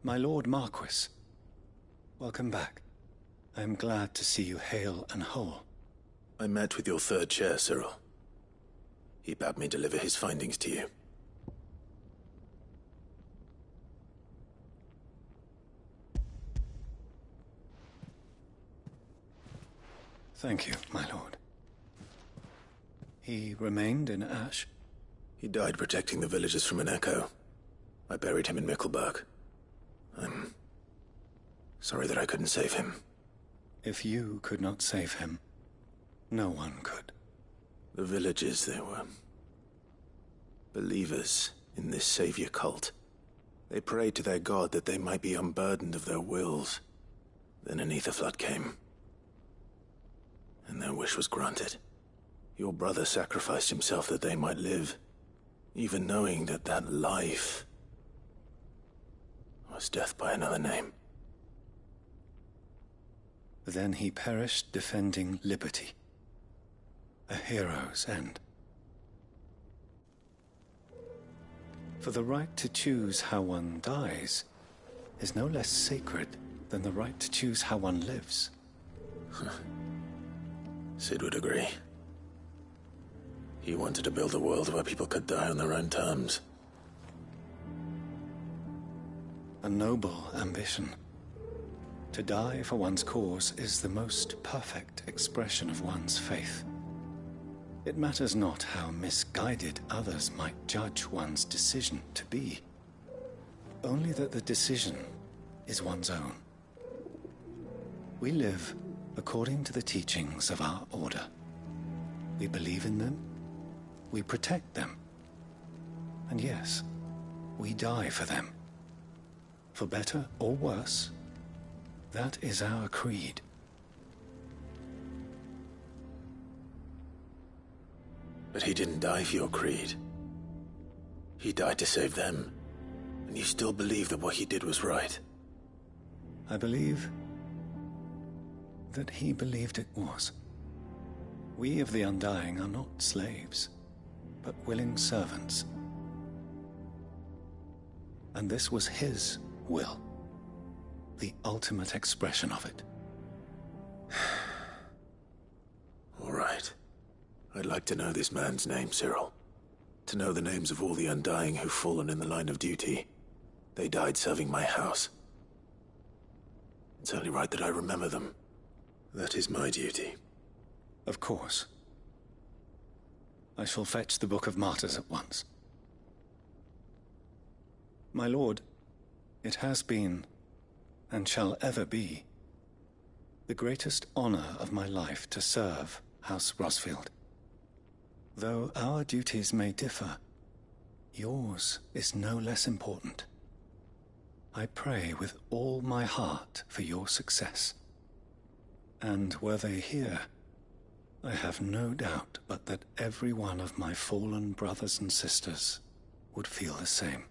My Lord Marquis, welcome back. I am glad to see you hale and whole. I met with your third chair, Cyril. He bade me deliver his findings to you. Thank you, my lord. He remained in Ash? He died protecting the villagers from an echo. I buried him in Mickelberg. I'm sorry that I couldn't save him. If you could not save him, no one could. The villagers, they were believers in this savior cult. They prayed to their god that they might be unburdened of their wills. Then an ether flood came, and their wish was granted. Your brother sacrificed himself that they might live, even knowing that that life was death by another name. Then he perished defending liberty. A hero's end. For the right to choose how one dies is no less sacred than the right to choose how one lives. Sid would agree. He wanted to build a world where people could die on their own terms. A noble ambition. To die for one's cause is the most perfect expression of one's faith. It matters not how misguided others might judge one's decision to be. Only that the decision is one's own. We live according to the teachings of our order. We believe in them, we protect them, and yes, we die for them. For better or worse, that is our creed. But he didn't die for your creed. He died to save them, and you still believe that what he did was right. I believe that he believed it was. We of the Undying are not slaves, but willing servants. And this was his will, the ultimate expression of it. All right. I'd like to know this man's name, Cyril. To know the names of all the Undying who've fallen in the line of duty. They died serving my house. It's only right that I remember them. That is my duty. Of course. I shall fetch the Book of Martyrs at once. My lord, it has been, and shall ever be, the greatest honor of my life to serve House Rosfield. Though our duties may differ, yours is no less important. I pray with all my heart for your success. And were they here, I have no doubt but that every one of my fallen brothers and sisters would feel the same.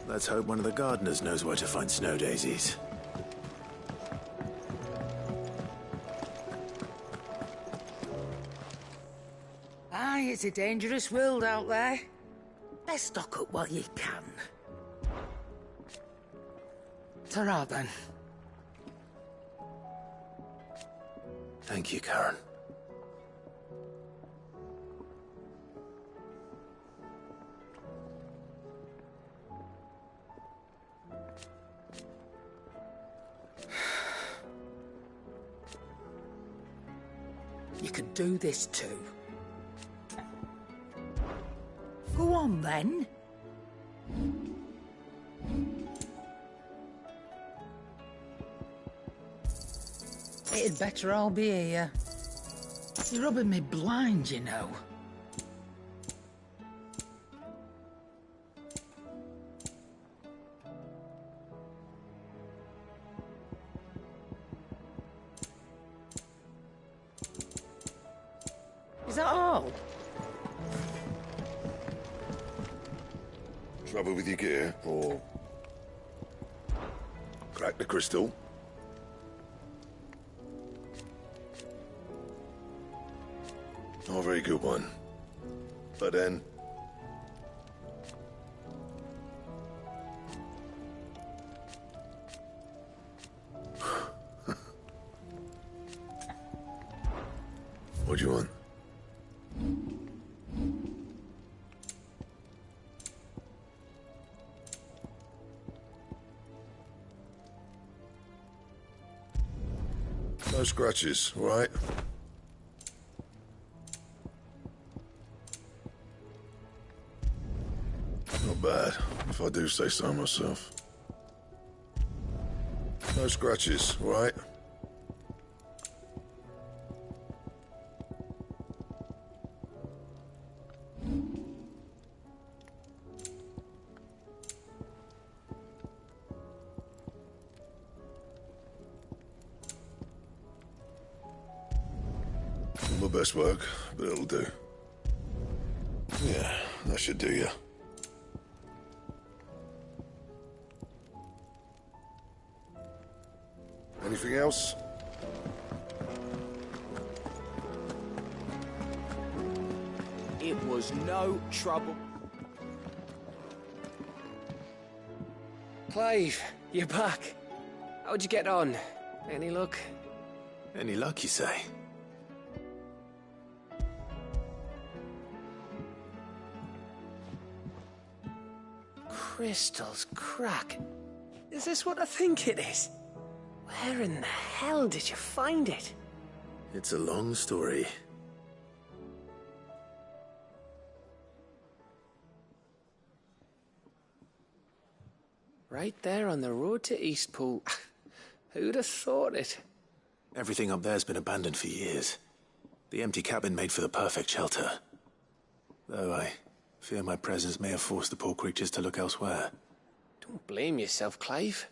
Let's hope one of the gardeners knows where to find snow daisies. Aye, it's a dangerous world out there. Best stock up while you can. Ta-ra, then. Thank you, Karen. do this to? Go on, then. It'd better all be here. You're rubbing me blind, you know. Is that all? Trouble with your gear, or crack the crystal? Not a very good one. But then... What do you want? No scratches, all right? Not bad, if I do say so myself. No scratches, all right? Not my best work, but it'll do. Yeah, that should do you. Anything else? It was no trouble. Clive, you're back. How'd you get on? Any luck? Any luck, you say? Crystal's crack. Is this what I think it is? Where in the hell did you find it? It's a long story. Right there on the road to Eastpool. Who'd have thought it? Everything up there's been abandoned for years. The empty cabin made for the perfect shelter. Though I fear my presence may have forced the poor creatures to look elsewhere. Don't blame yourself, Clive.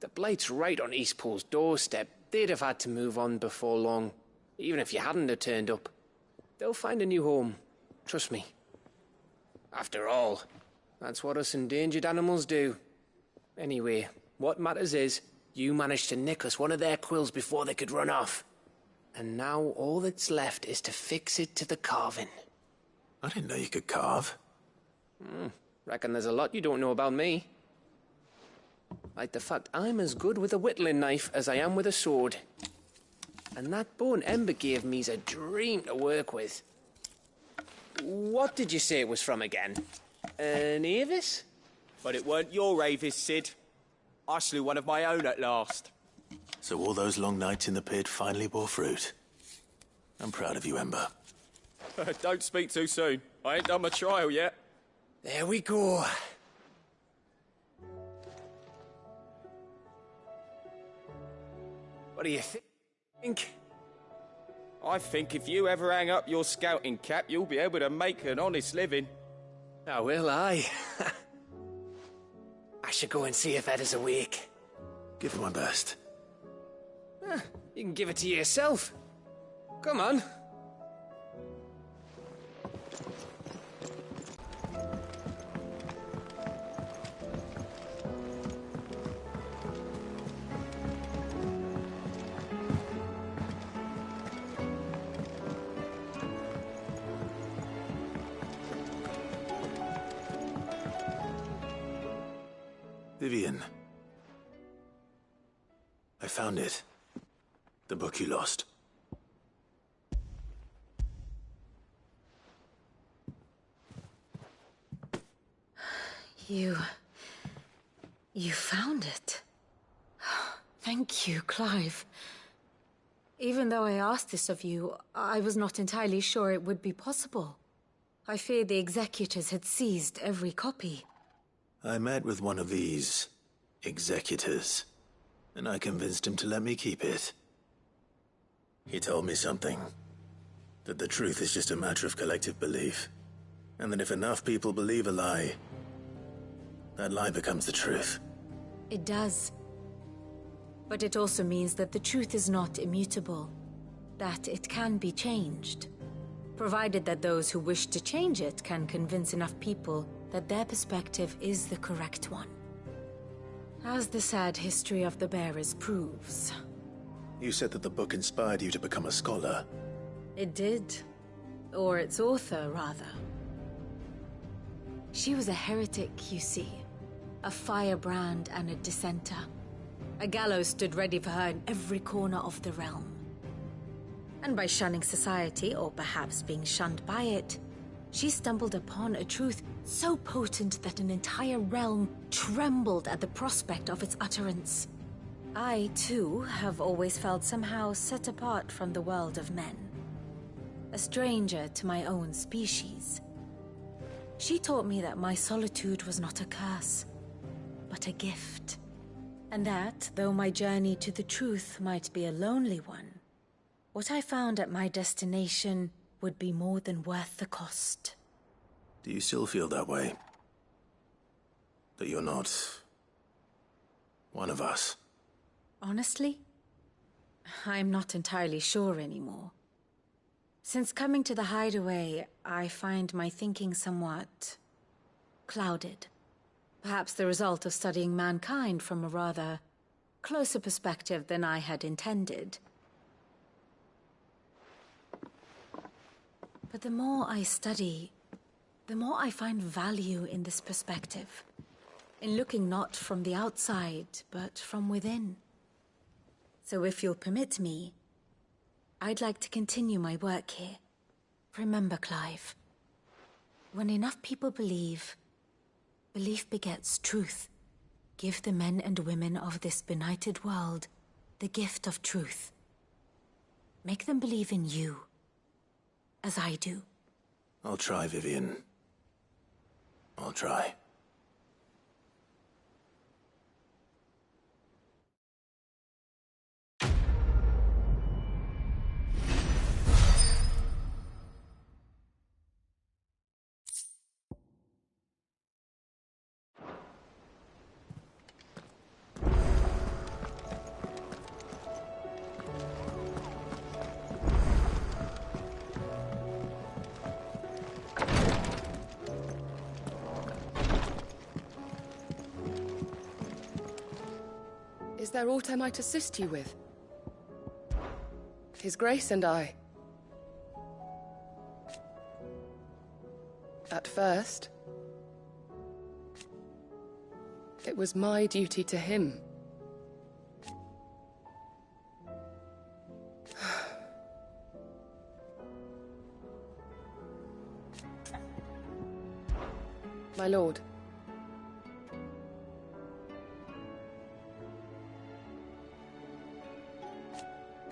The Blight's right on Eastpool's doorstep. They'd have had to move on before long, even if you hadn't have turned up. They'll find a new home. Trust me. After all, that's what us endangered animals do. Anyway, what matters is, you managed to nick us one of their quills before they could run off. And now all that's left is to fix it to the carving. I didn't know you could carve. Reckon there's a lot you don't know about me. Like the fact I'm as good with a whittling knife as I am with a sword. And that bone Ember gave me's a dream to work with. What did you say it was from again? An Avis? But it weren't your Avis, Sid. I slew one of my own at last. So all those long nights in the pit finally bore fruit. I'm proud of you, Ember. Don't speak too soon. I ain't done my trial yet. There we go. What do you think? I think if you ever hang up your scouting cap, you'll be able to make an honest living. Oh, will I? I should go and see if Ed is awake. Give it my best. You can give it to yourself. Come on. Vivian. I found it. The book you lost. You found it. Thank you, Clive. Even though I asked this of you, I was not entirely sure it would be possible. I feared the executors had seized every copy. I met with one of these executors, and I convinced him to let me keep it. He told me something. That the truth is just a matter of collective belief. And that if enough people believe a lie, that lie becomes the truth. It does. But it also means that the truth is not immutable. That it can be changed. Provided that those who wish to change it can convince enough people that their perspective is the correct one. As the sad history of the Bearers proves. You said that the book inspired you to become a scholar. It did. Or its author, rather. She was a heretic, you see. A firebrand and a dissenter. A gallows stood ready for her in every corner of the realm. And by shunning society, or perhaps being shunned by it, she stumbled upon a truth so potent that an entire realm trembled at the prospect of its utterance. I, too, have always felt somehow set apart from the world of men. A stranger to my own species. She taught me that my solitude was not a curse, but a gift. And that, though my journey to the truth might be a lonely one, what I found at my destination would be more than worth the cost. Do you still feel that way? That you're not one of us? Honestly, I'm not entirely sure anymore. Since coming to the Hideaway, I find my thinking somewhat clouded. Perhaps the result of studying mankind from a rather closer perspective than I had intended. But the more I study, the more I find value in this perspective. In looking not from the outside, but from within. So if you'll permit me, I'd like to continue my work here. Remember, Clive, when enough people believe, belief begets truth. Give the men and women of this benighted world the gift of truth. Make them believe in you, as I do. I'll try, Vivian. I'll try. Is there aught I might assist you with? His Grace and I. At first, it was my duty to him. My lord.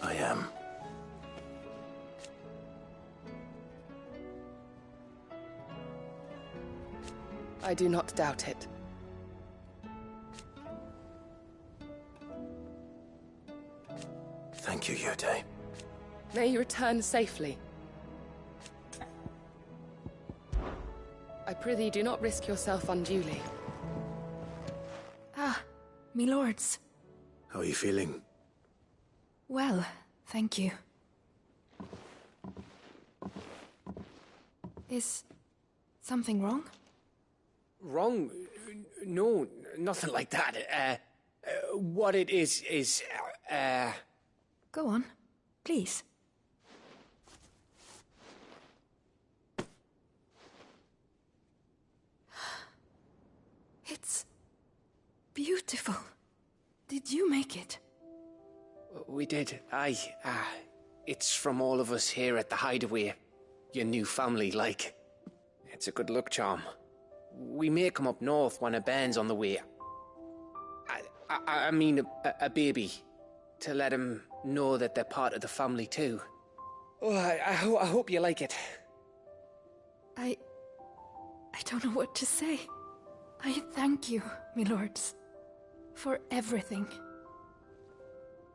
I am. I do not doubt it. Thank you, Yote. May you return safely. I prithee, do not risk yourself unduly. Ah, me lords. How are you feeling? Well, thank you. Is something wrong? Wrong? No, nothing like that. What it is... Go on, please. It's beautiful. Did you make it? We did, aye. It's from all of us here at the Hideaway. Your new family, like. It's a good luck charm. We may come up north when a bairn's on the way. I mean, a baby. to let them know that they're part of the family too. Oh, I hope you like it. I don't know what to say. I thank you, my lords, for everything.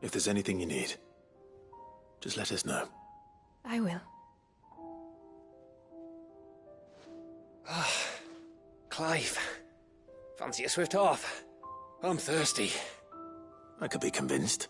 If there's anything you need, just let us know. I will. Clive, fancy a swift off? I'm thirsty. I could be convinced.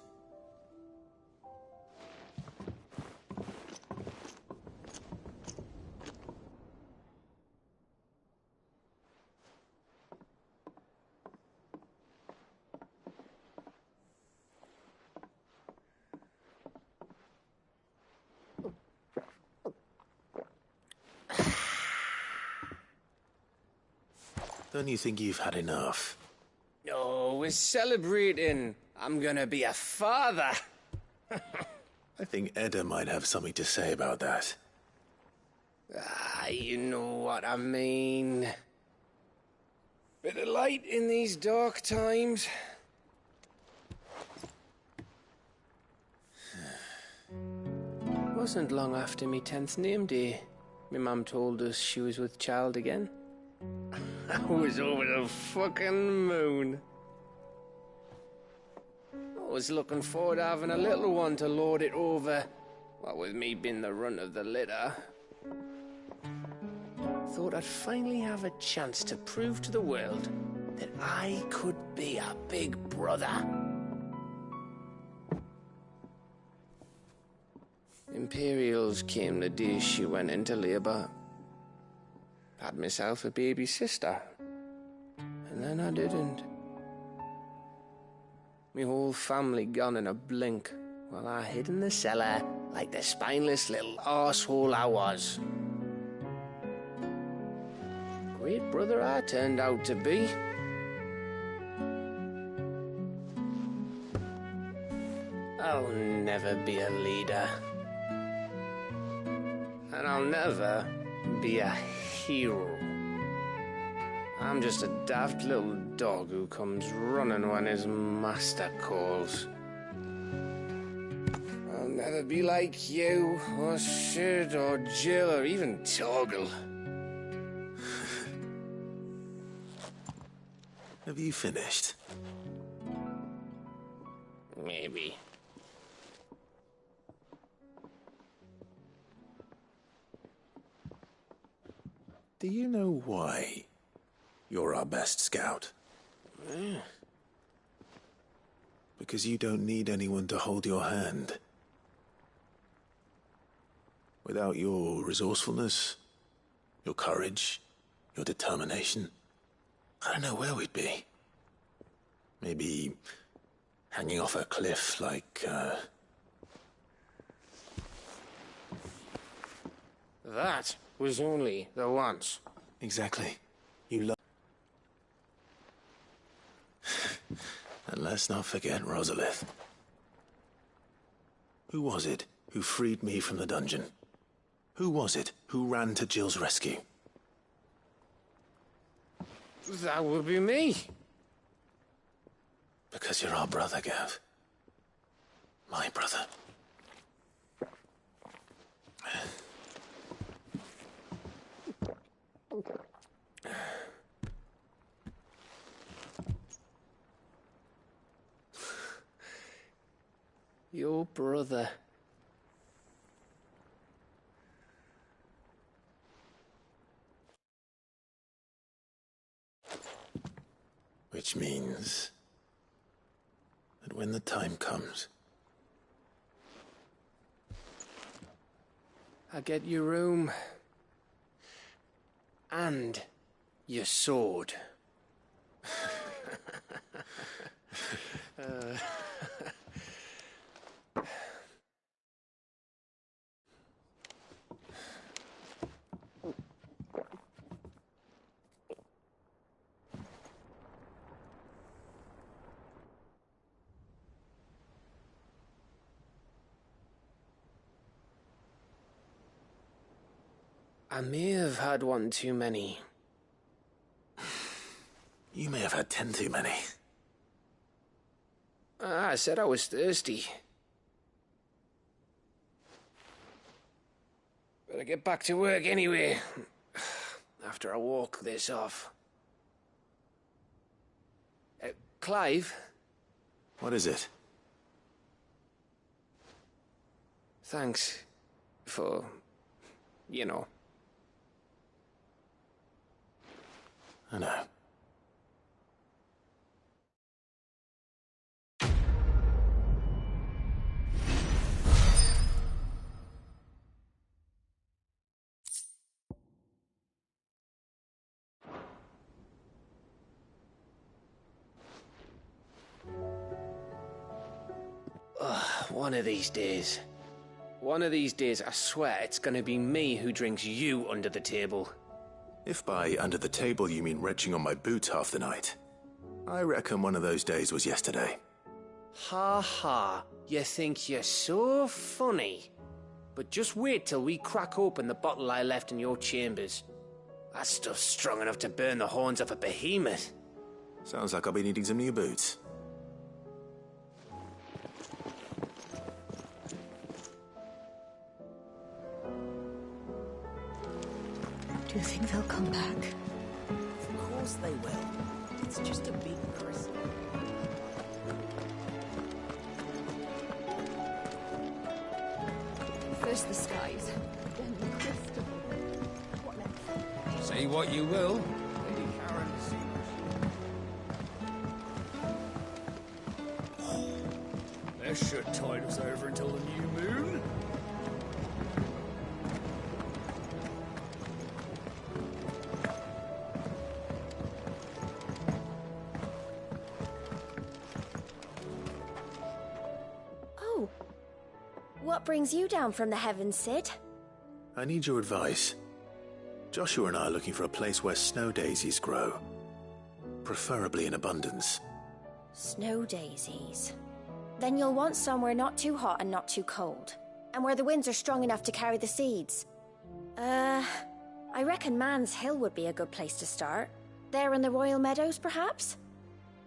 Don't you think you've had enough? No, we're celebrating. I'm gonna be a father. I think Edda might have something to say about that. You know what I mean. Bit of light in these dark times. Wasn't long after me 10th name day, my mum told us she was with child again. I was over the fucking moon. I was looking forward to having a little one to lord it over, what with me being the runt of the litter. Thought I'd finally have a chance to prove to the world that I could be a big brother. Imperials came the day she went into labour. Had myself a baby sister, and then I didn't. Me whole family gone in a blink, while I hid in the cellar like the spineless little arsehole I was. Great brother I turned out to be. I'll never be a leader. And I'll never be a hero. I'm just a daft little dog who comes running when his master calls. I'll never be like you, or Sid, or Jill, or even Torgal. Have you finished? Maybe. Do you know why you're our best scout? Because you don't need anyone to hold your hand. Without your resourcefulness, your courage, your determination, I don't know where we'd be. Maybe hanging off a cliff like, That was only the once. Exactly. You love... And let's not forget Rosalith. Who was it who freed me from the dungeon? Who was it who ran to Jill's rescue? That would be me. Because you're our brother, Gav. My brother. Your brother. Which means that when the time comes, I get your room. And your sword. I may have had one too many. you may have had 10 too many. I said I was thirsty. Better get back to work anyway, after I walk this off. Clive? What is it? Thanks for, you know. I know. One of these days. One of these days, I swear it's gonna be me who drinks you under the table. If by under the table you mean retching on my boots half the night, I reckon one of those days was yesterday. Ha ha, you think you're so funny. But just wait till we crack open the bottle I left in your chambers. That stuff's strong enough to burn the horns off a behemoth. Sounds like I'll be needing some new boots. Do you think they'll come back? Of course they will. It's just a big crystal. First the skies, then the crystal. What next? Say what you will, Lady Karen seems... That should tide us over until the new moon. Oh. What brings you down from the heavens, Sid? I need your advice. Joshua and I are looking for a place where snow daisies grow. Preferably in abundance. Snow daisies. Then you'll want somewhere not too hot and not too cold. And where the winds are strong enough to carry the seeds. I reckon Man's Hill would be a good place to start. There in the Royal Meadows, perhaps?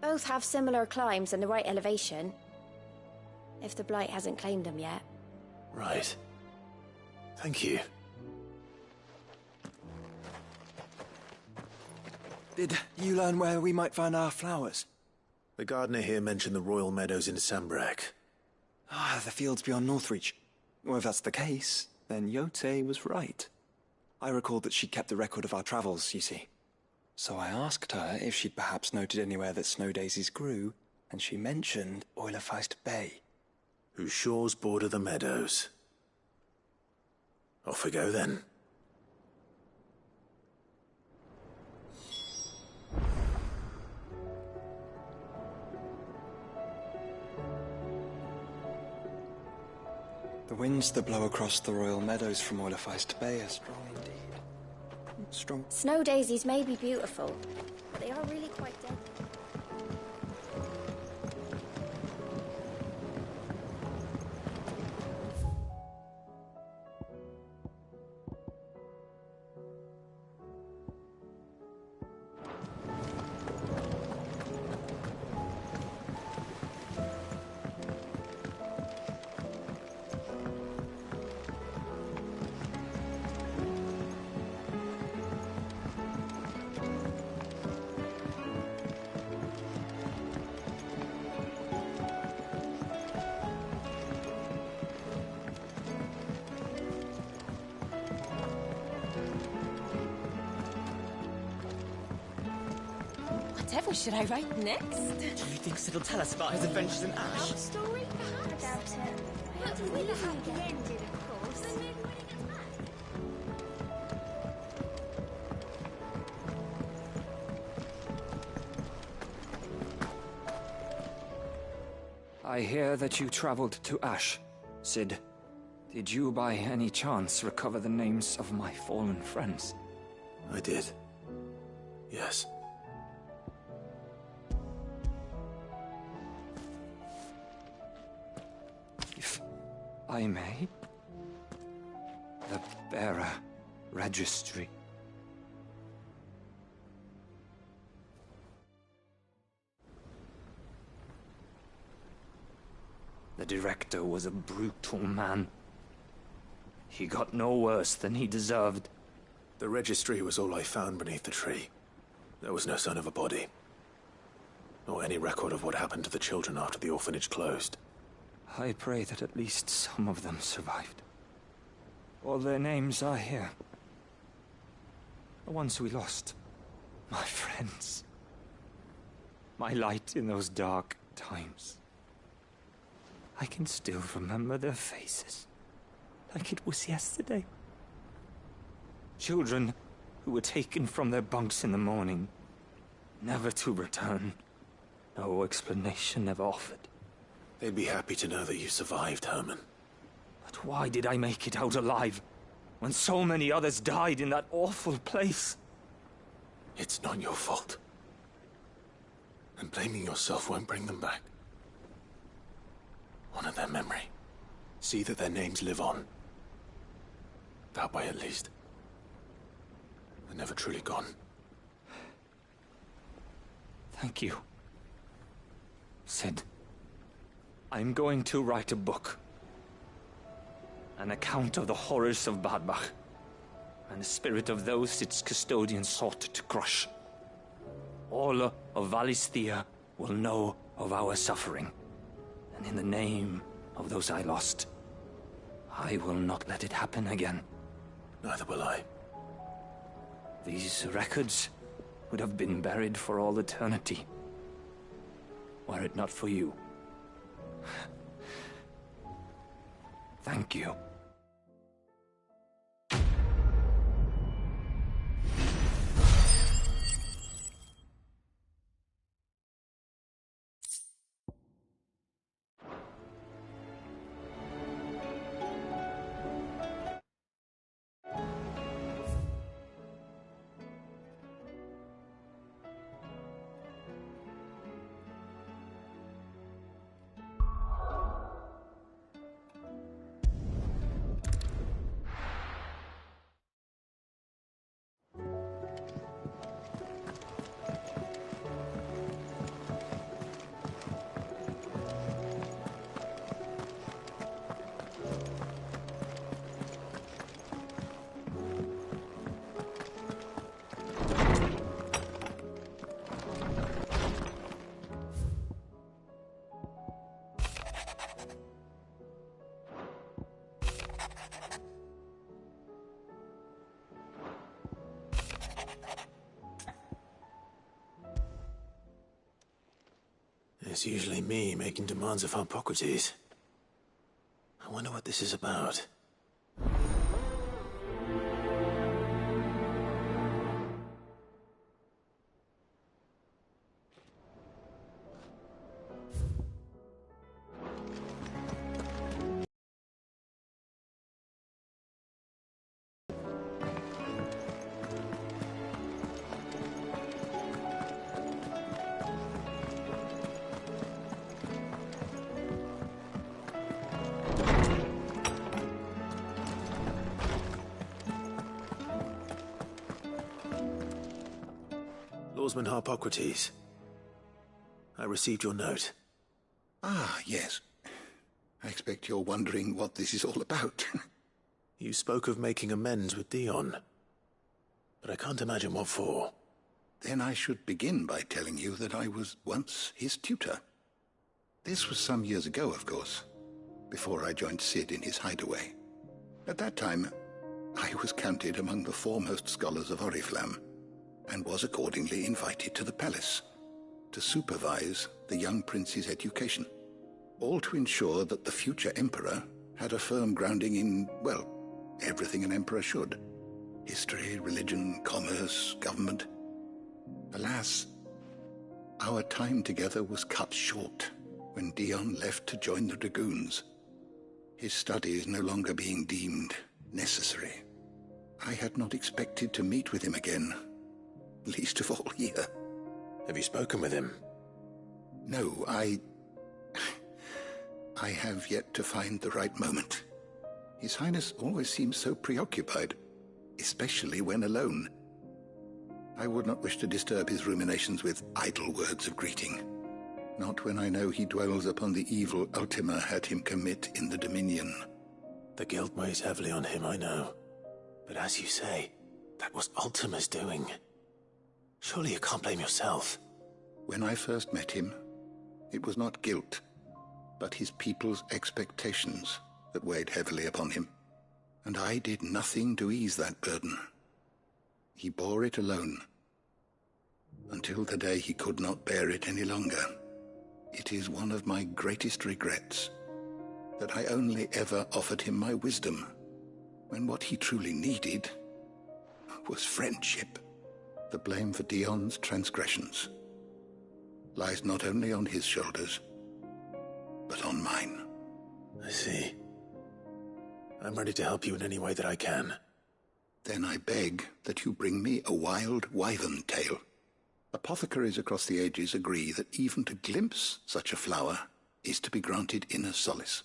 Both have similar climbs and the right elevation. If the Blight hasn't claimed them yet. Right. Thank you. Did you learn where we might find our flowers? The gardener here mentioned the Royal Meadows in Sambrek. Ah, the fields beyond Northreach. Well, if that's the case, then Yote was right. I recalled that she'd kept the record of our travels, you see. So I asked her if she'd perhaps noted anywhere that snow daisies grew, and she mentioned Oilafeist Bay. Whose shores border the meadows. Off we go then. The winds that blow across the Royal Meadows from Oilafeist Bay are strong indeed. Strong. Snow daisies may be beautiful, but they are really quite deadly. Whatever should I write next? Do you think Sid will tell us about his adventures in Ash? Love story, perhaps? I doubt it. But with a happy ending, of course. So maybe when he gets back. I hear that you traveled to Ash, Sid. Did you by any chance recover the names of my fallen friends? I did. Yes. If I may? The bearer registry. The director was a brutal man. He got no worse than he deserved. The registry was all I found beneath the tree. There was no sign of a body. Or any record of what happened to the children after the orphanage closed. I pray that at least some of them survived. All their names are here. The ones we lost. My friends. My light in those dark times. I can still remember their faces, like it was yesterday. Children who were taken from their bunks in the morning, never to return. No explanation ever offered. They'd be happy to know that you survived, Herman. But why did I make it out alive, when so many others died in that awful place? It's not your fault. And blaming yourself won't bring them back. Honor their memory. See that their names live on. That way, at least. They're never truly gone. Thank you. Sid, I'm going to write a book. An account of the horrors of Badbach, and the spirit of those its custodians sought to crush. All of Valisthea will know of our suffering, and in the name of those I lost, I will not let it happen again. Neither will I. These records would have been buried for all eternity, were it not for you. Thank you. It's usually me making demands of Hippocrates. I wonder what this is about. Lawsman Hippocrates. I received your note. Ah, yes. I expect you're wondering what this is all about. You spoke of making amends with Dion, but I can't imagine what for. Then I should begin by telling you that I was once his tutor. This was some years ago, of course, before I joined Sid in his hideaway. At that time, I was counted among the foremost scholars of Oriflamme, and was accordingly invited to the palace to supervise the young prince's education, all to ensure that the future emperor had a firm grounding in, well, everything an emperor should. History, religion, commerce, government. Alas, our time together was cut short when Dion left to join the Dragoons, his studies no longer being deemed necessary. I had not expected to meet with him again, least of all here. Have you spoken with him? No, I have yet to find the right moment. His Highness always seems so preoccupied, especially when alone. I would not wish to disturb his ruminations with idle words of greeting. Not when I know he dwells upon the evil Ultima had him commit in the Dominion. The guilt weighs heavily on him, I know. But as you say, that was Ultima's doing. Surely you can't blame yourself. When I first met him, it was not guilt, but his people's expectations that weighed heavily upon him. And I did nothing to ease that burden. He bore it alone, until the day he could not bear it any longer. It is one of my greatest regrets that I only ever offered him my wisdom, when what he truly needed was friendship. The blame for Dion's transgressions lies not only on his shoulders, but on mine. I see. I'm ready to help you in any way that I can. Then I beg that you bring me a wild wyvern tail. Apothecaries across the ages agree that even to glimpse such a flower is to be granted inner solace.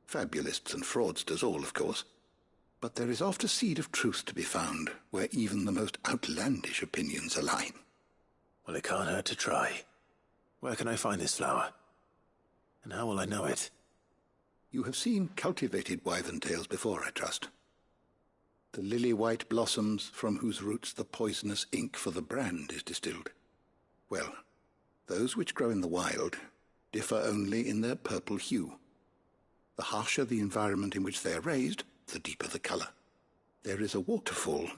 Fabulists and fraudsters all, of course. But there is oft a seed of truth to be found where even the most outlandish opinions align. Well, it can't hurt to try. Where can I find this flower? And how will I know it? You have seen cultivated wyvern tails before, I trust. The lily-white blossoms from whose roots the poisonous ink for the brand is distilled. Well, those which grow in the wild differ only in their purple hue. The harsher the environment in which they are raised, the deeper the color. There is a waterfall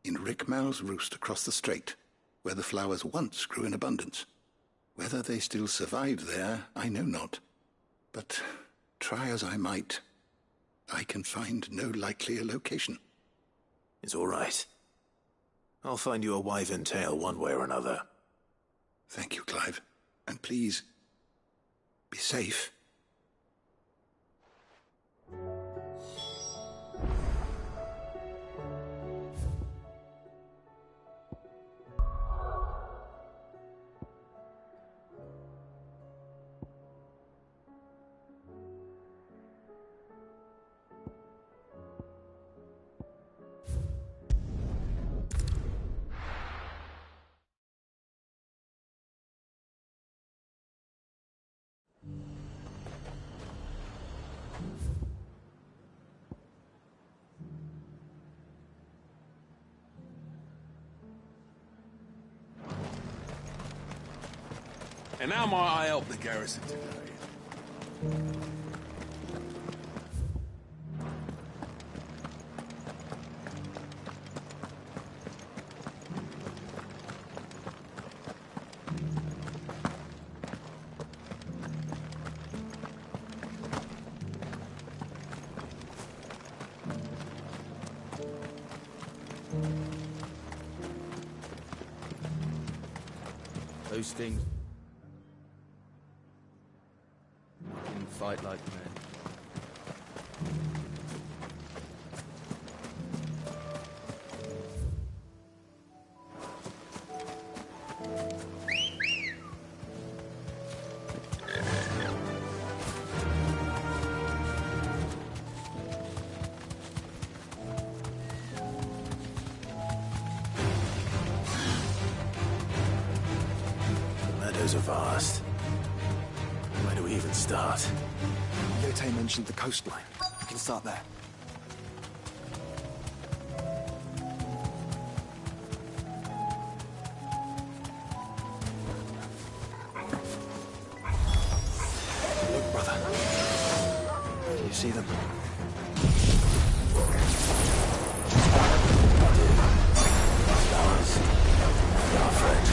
in Rickmal's roost across the strait, where the flowers once grew in abundance. Whether they still survive there, I know not. But try as I might, I can find no likelier location. It's all right. I'll find you a wyvern tail one way or another. Thank you, Clive. And please, be safe. And how might I help the garrison today? Those things can fight like men. Are vast. Where do we even start? Yote mentioned the coastline. We can start there. Look, brother. Do you see them? Flowers. Our friends.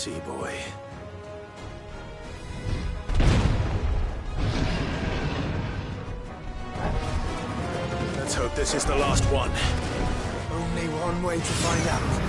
see, boy. Let's hope this is the last one. Only one way to find out.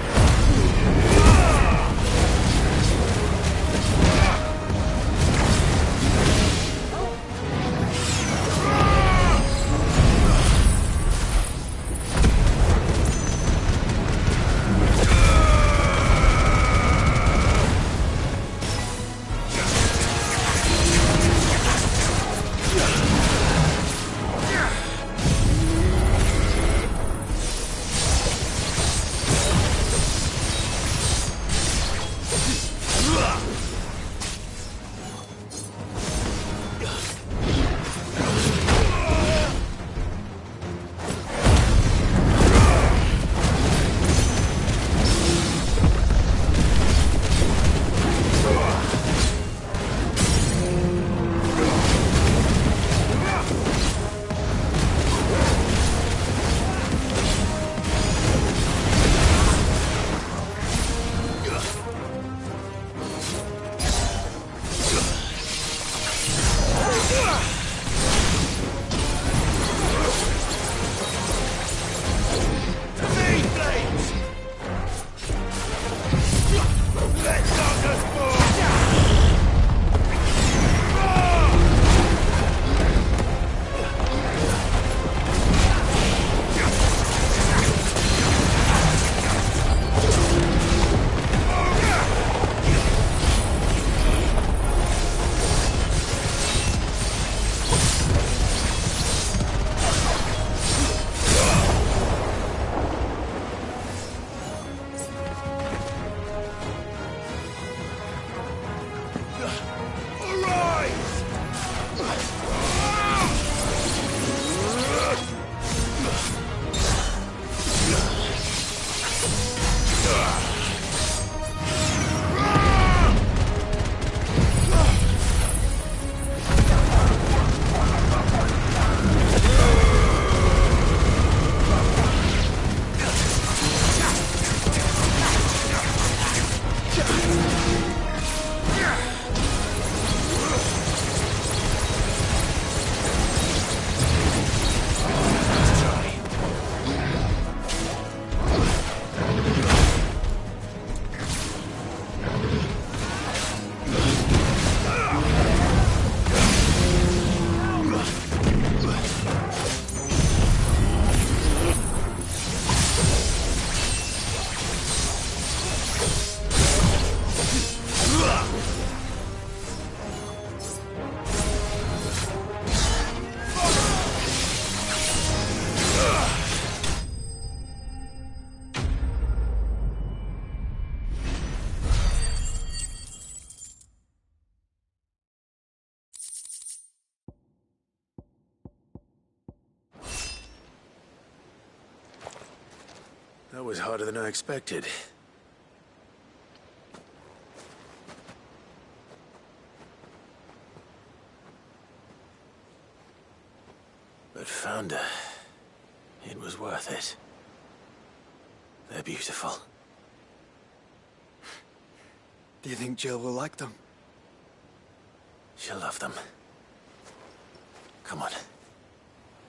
That was harder than I expected. But found her. It was worth it. They're beautiful. Do you think Jill will like them? She'll love them. Come on.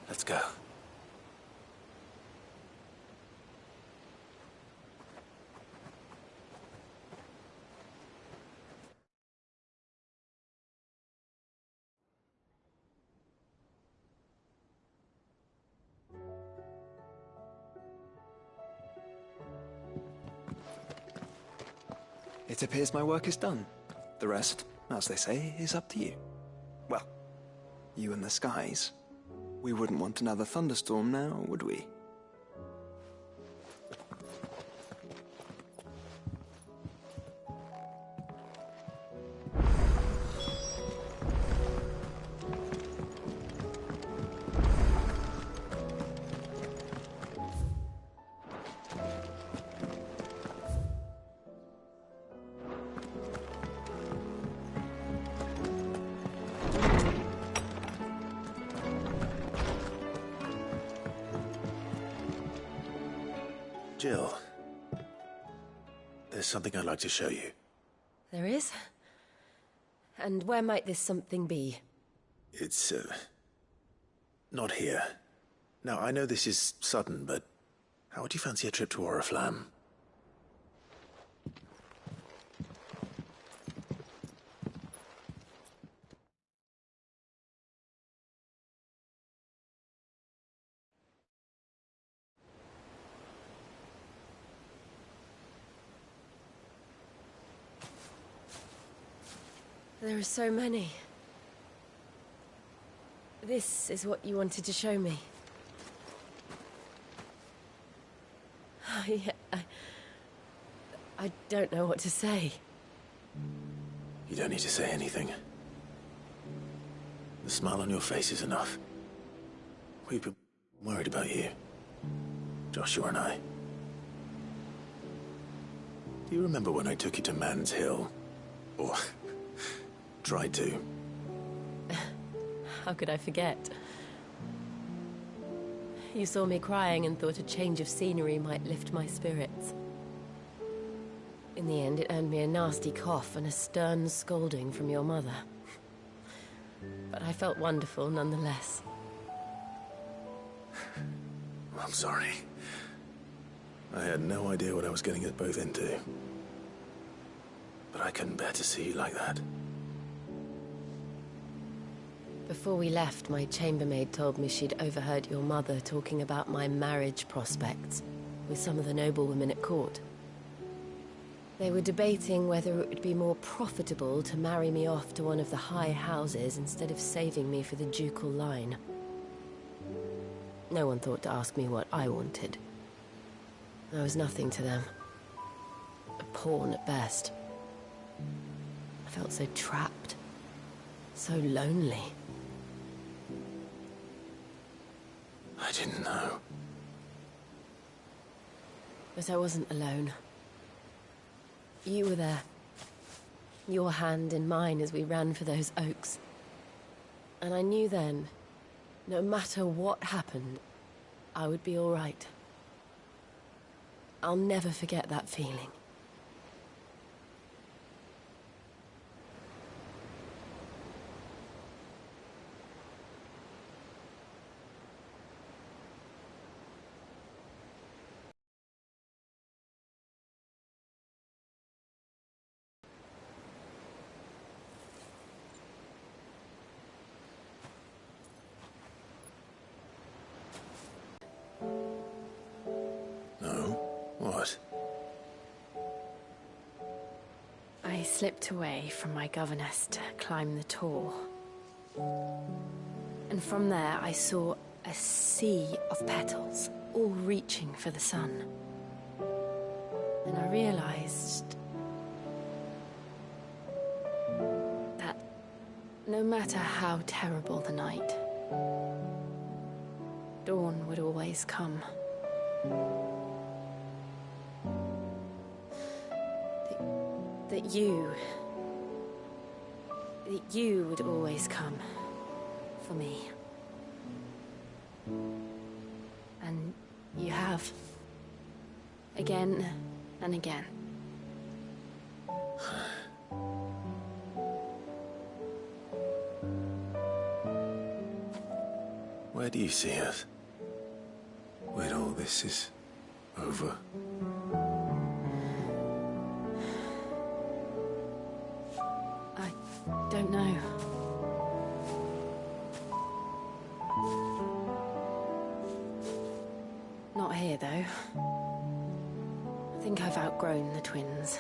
Let's go. It appears my work is done. The rest, as they say, is up to you. Well, you and the skies. We wouldn't want another thunderstorm now, would we? Jill, there's something I'd like to show you. There is? And where might this something be? It's, not here. Now, I know this is sudden, but how would you fancy a trip to Oriflamme? There are so many. This is what you wanted to show me. I don't know what to say. You don't need to say anything. The smile on your face is enough. We've been worried about you. Joshua and I. Do you remember when I took you to Man's Hill? Or tried to? How could I forget? You saw me crying and thought a change of scenery might lift my spirits. In the end, it earned me a nasty cough and a stern scolding from your mother. But I felt wonderful nonetheless. I'm sorry. I had no idea what I was getting us both into. But I couldn't bear to see you like that. Before we left, my chambermaid told me she'd overheard your mother talking about my marriage prospects with some of the noblewomen at court. They were debating whether it would be more profitable to marry me off to one of the high houses instead of saving me for the ducal line. No one thought to ask me what I wanted. I was nothing to them. A pawn at best. I felt so trapped. So lonely. I didn't know. But I wasn't alone. You were there. Your hand in mine as we ran for those oaks. And I knew then, no matter what happened, I would be all right. I'll never forget that feeling. What? I slipped away from my governess to climb the tor. And from there I saw a sea of petals, all reaching for the sun. And I realized that no matter how terrible the night, dawn would always come. That you would always come for me. And you have. Again and again. Where do you see us? When all this is over? Don't know. Not here, though. I think I've outgrown the twins.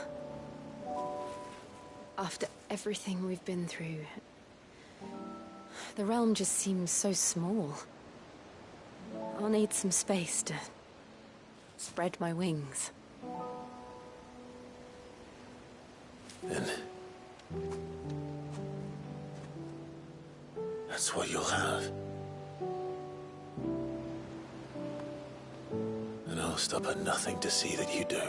After everything we've been through, the realm just seems so small. I'll need some space to spread my wings. Then that's what you'll have. And I'll stop at nothing to see that you do.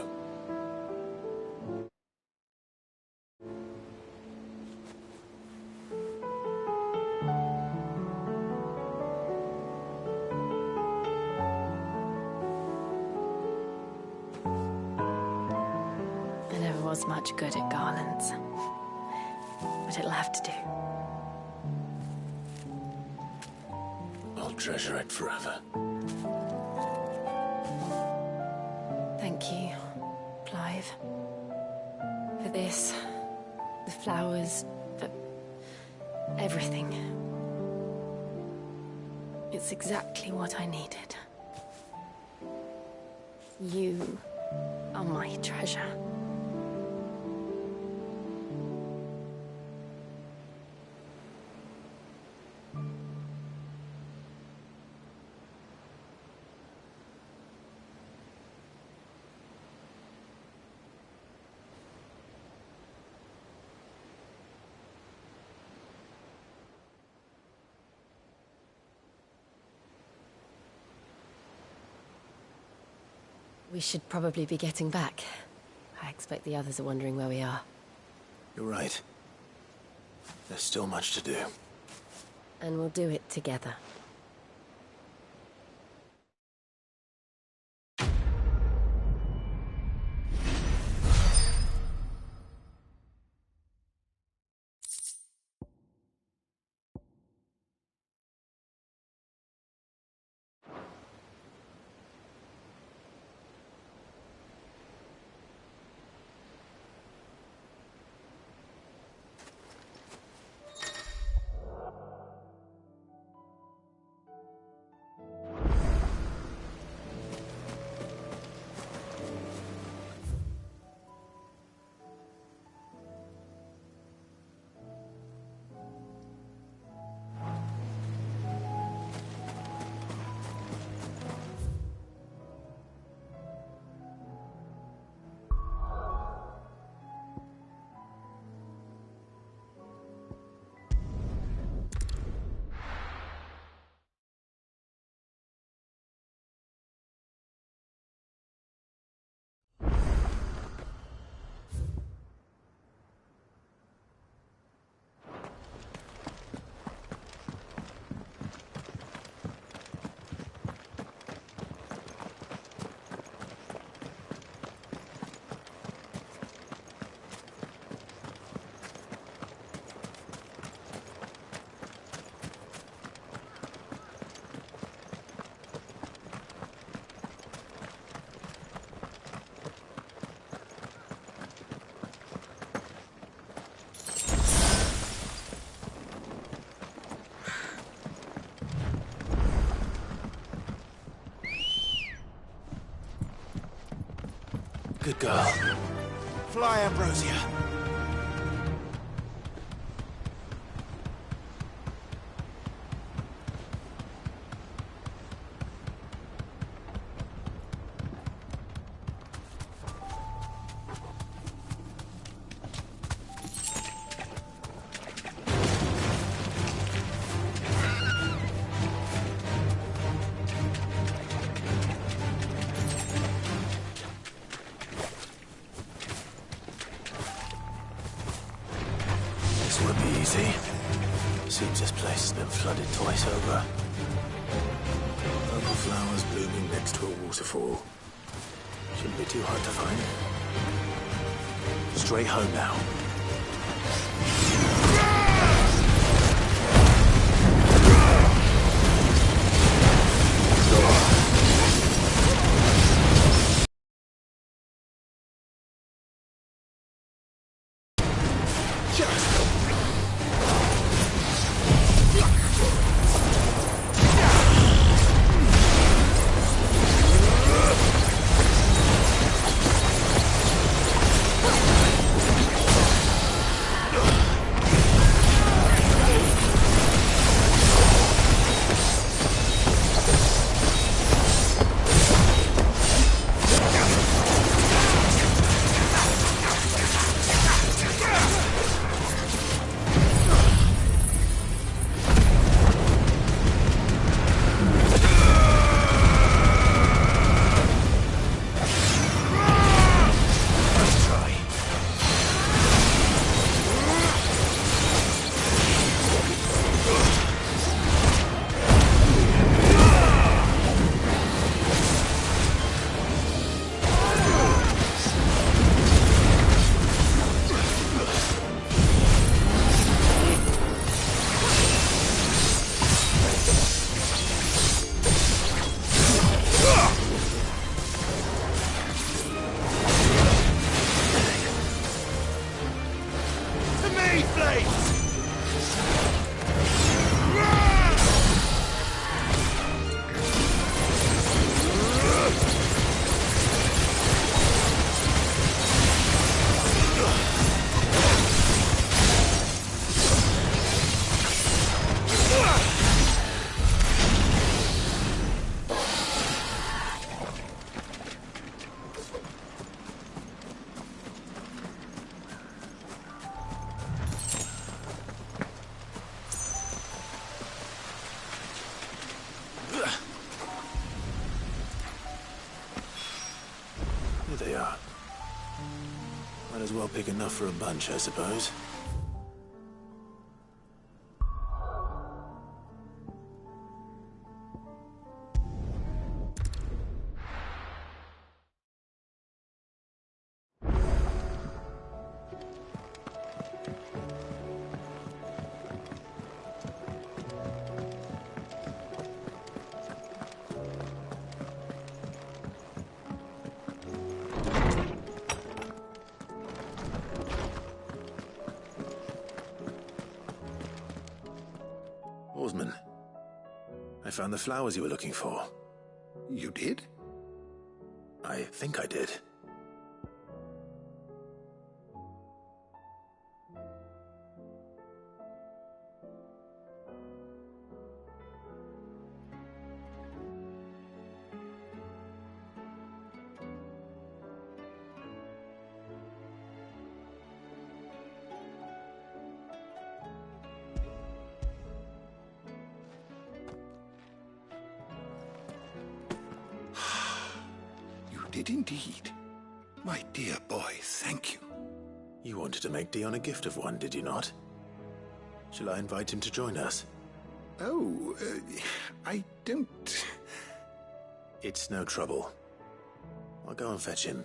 I never was much good at garlands. But it'll have to do. I'll treasure it forever. Thank you, Clive. For this, the flowers, for everything. It's exactly what I needed. You are my treasure. We should probably be getting back. I expect the others are wondering where we are. You're right. There's still much to do. And we'll do it together. Good girl. Fly, Ambrosia. This won't be easy. Seems this place has been flooded twice over. Purple flowers blooming next to a waterfall. Shouldn't be too hard to find. Straight home now. Here they are. Might as well pick enough for a bunch, I suppose. Oarsman, I found the flowers you were looking for. You did? I think I did. Did indeed. My dear boy, thank you. You wanted to make Dion a gift of one, did you not? Shall I invite him to join us? Oh, I don't... It's no trouble. I'll go and fetch him.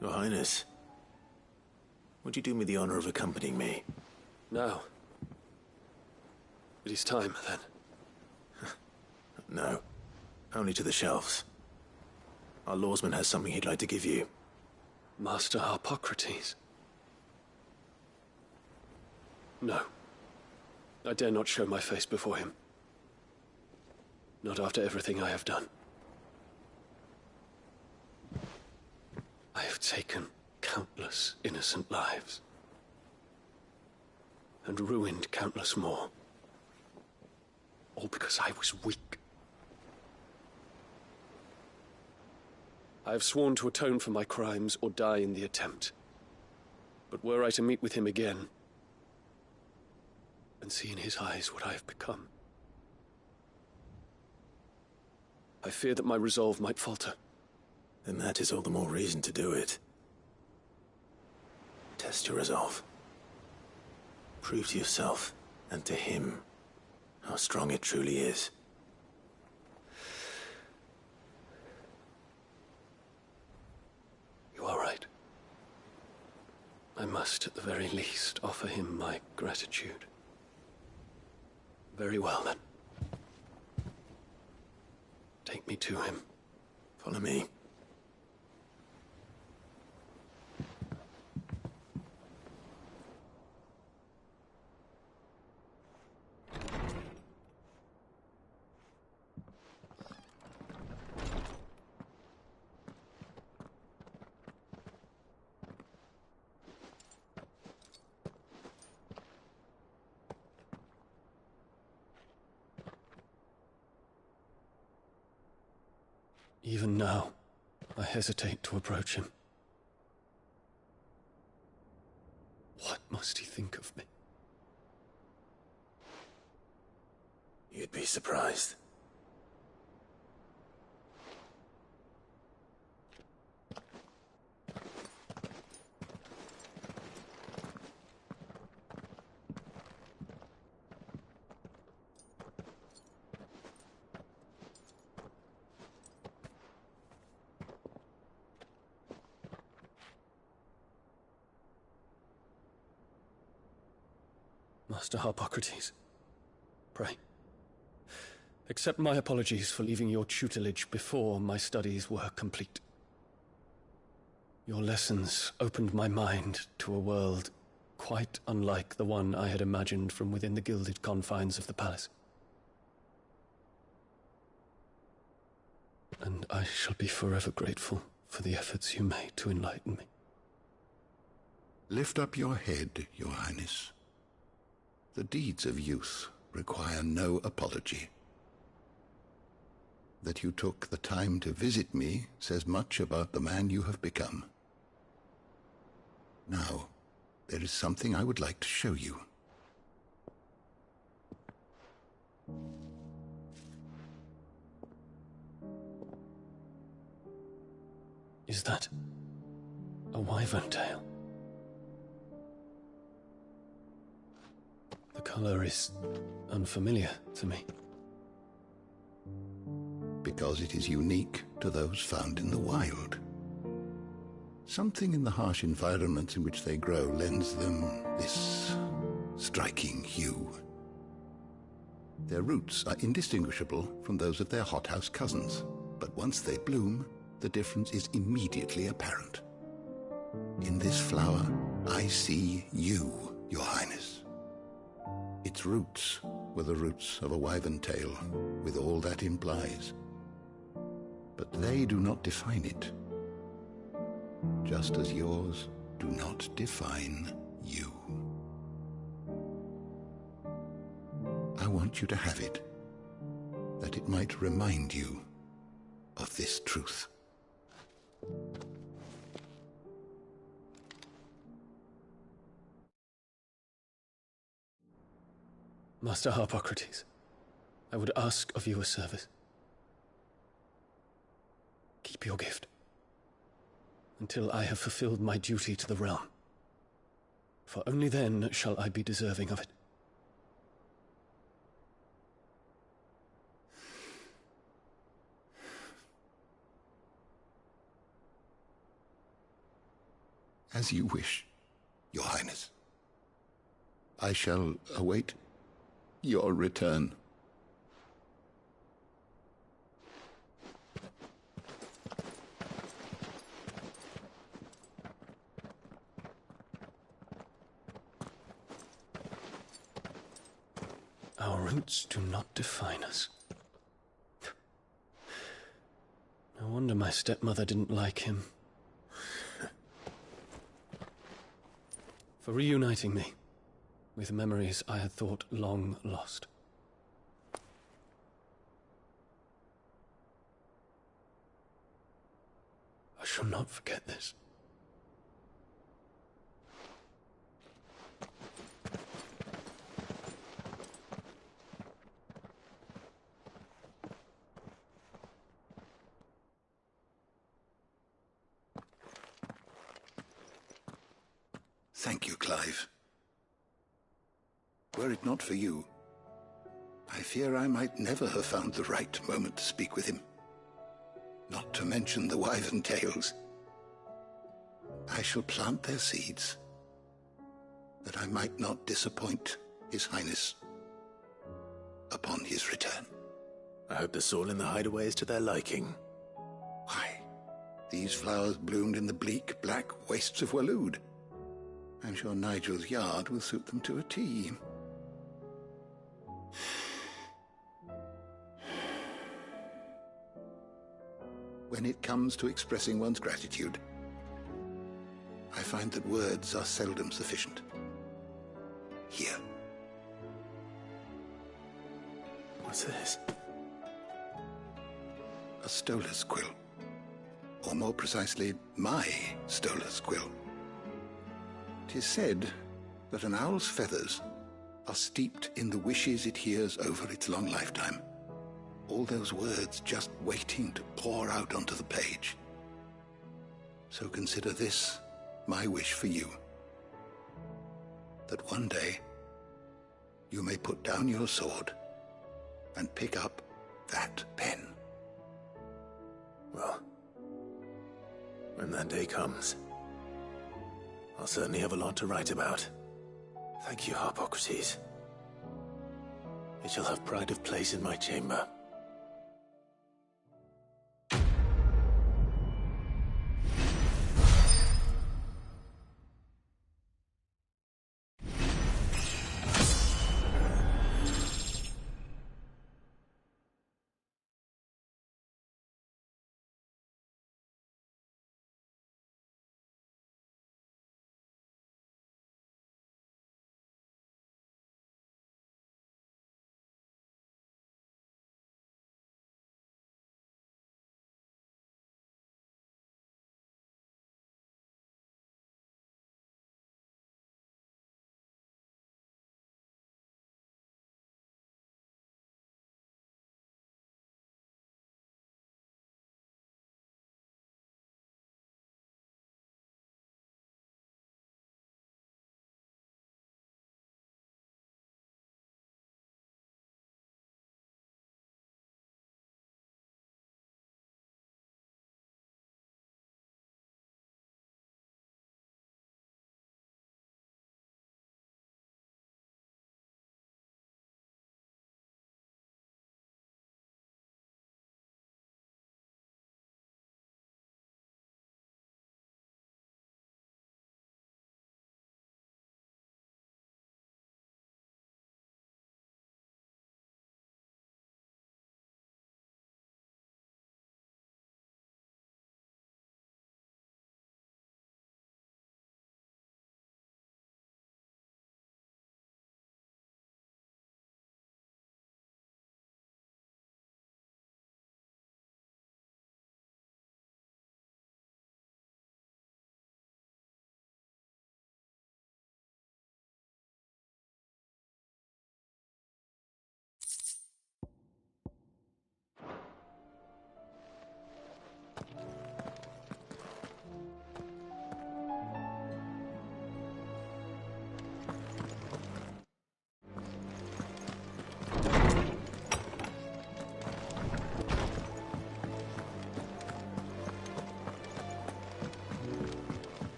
Your Highness, would you do me the honor of accompanying me? No. It is time, then. No. Only to the shelves. Our lawsman has something he'd like to give you. Master Harpocrates. No. I dare not show my face before him. Not after everything I have done. I have taken countless innocent lives. And ruined countless more. All because I was weak. I have sworn to atone for my crimes or die in the attempt. But were I to meet with him again, and see in his eyes what I have become, I fear that my resolve might falter. Then that is all the more reason to do it. Test your resolve. Prove to yourself, and to him, how strong it truly is. You are right. I must, at the very least, offer him my gratitude. Very well, then. Take me to him. Follow me. Even now, I hesitate to approach him. What must he think of me? You'd be surprised. Master Harpocrates, pray, accept my apologies for leaving your tutelage before my studies were complete. Your lessons opened my mind to a world quite unlike the one I had imagined from within the gilded confines of the palace. And I shall be forever grateful for the efforts you made to enlighten me. Lift up your head, Your Highness. The deeds of youth require no apology. That you took the time to visit me says much about the man you have become. Now, there is something I would like to show you. Is that a wyvern tail? The color is unfamiliar to me. Because it is unique to those found in the wild. Something in the harsh environments in which they grow lends them this striking hue. Their roots are indistinguishable from those of their hothouse cousins, but once they bloom, the difference is immediately apparent. In this flower, I see you, Your Highness. Its roots were the roots of a wyvern tail, with all that implies. But they do not define it, just as yours do not define you. I want you to have it, that it might remind you of this truth. Master Harpocrates, I would ask of you a service. Keep your gift until I have fulfilled my duty to the realm, for only then shall I be deserving of it. As you wish, Your Highness. I shall await your return. Our roots do not define us. No wonder my stepmother didn't like him. For reuniting me with memories I had thought long lost. I shall not forget this. Thank you, Clive. Were it not for you, I fear I might never have found the right moment to speak with him. Not to mention the wyvern tales. I shall plant their seeds, that I might not disappoint His Highness upon his return. I hope the soil in the hideaway is to their liking. Why, these flowers bloomed in the bleak, black wastes of Waloed. I'm sure Nigel's yard will suit them to a T. When it comes to expressing one's gratitude, I find that words are seldom sufficient. Here. What's this? A stolas quill. Or more precisely, my stolas quill. 'Tis said that an owl's feathers are steeped in the wishes it hears over its long lifetime. All those words just waiting to pour out onto the page. So consider this my wish for you. That one day you may put down your sword and pick up that pen. Well, when that day comes, I'll certainly have a lot to write about. Thank you, Harpocrates. It shall have pride of place in my chamber.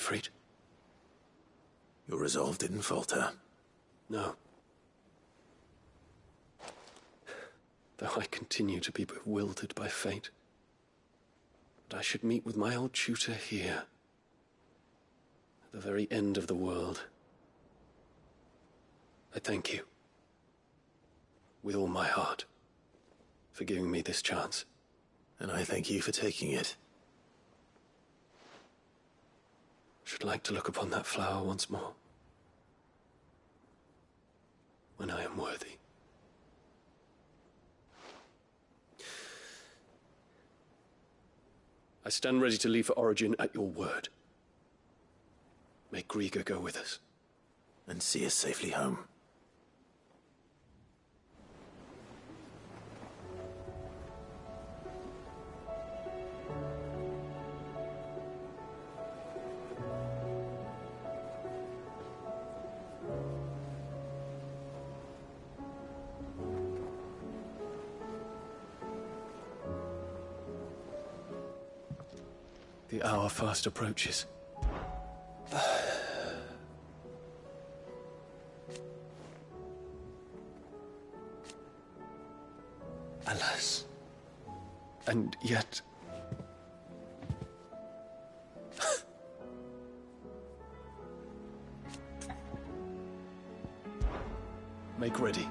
freed. Your resolve didn't falter. No. Though I continue to be bewildered by fate. But I should meet with my old tutor here. At the very end of the world. I thank you. With all my heart. For giving me this chance. And I thank you for taking it. Should like to look upon that flower once more. When I am worthy. I stand ready to leave for Origin at your word. May Grieger go with us. And see us safely home. The hour fast approaches. Alas. And yet... Make ready.